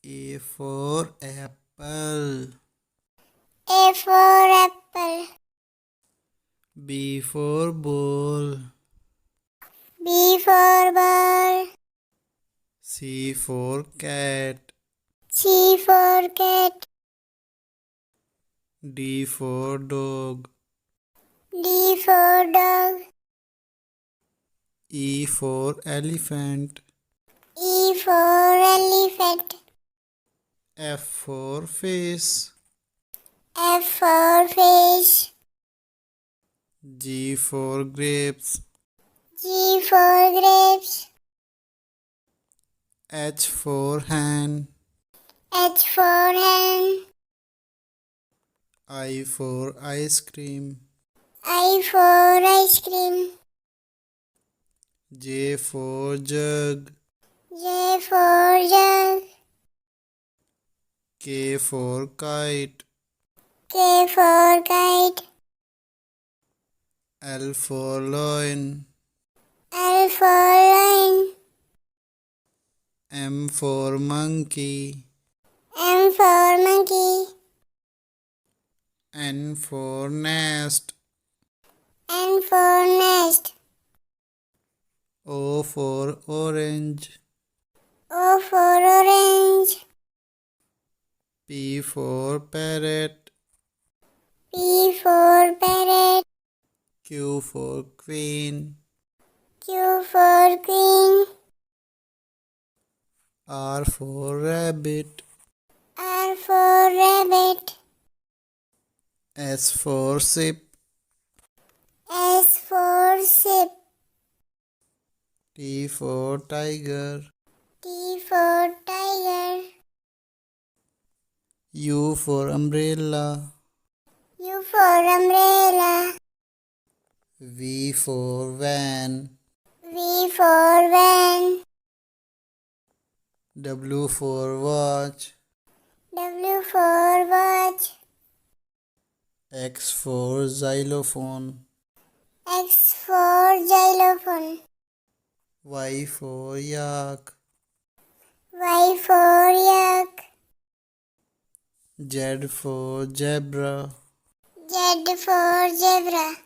A for apple. A for apple. B for ball. B for ball. C for cat. C for cat. D for dog. D for dog. E for elephant. E for elephant. F for face. F for fish. G for grapes. G for grapes. H for hen. H for hen. I for ice cream. I for ice cream. J for jug. J for jug. K for kite. K for kite. L for lion. L for lion. M for monkey. M for monkey. N for nest. N for nest. O for orange. O for orange. P for parrot. P for parrot. Q for queen. Q for queen. R for rabbit. R for rabbit. S for ship. S for ship. T for tiger. T for tiger. U for umbrella. U for umbrella. V for van. V for van. W for watch. W for watch. X for xylophone. X for xylophone. Y for yak. Y for yak. Z for zebra. Z for zebra.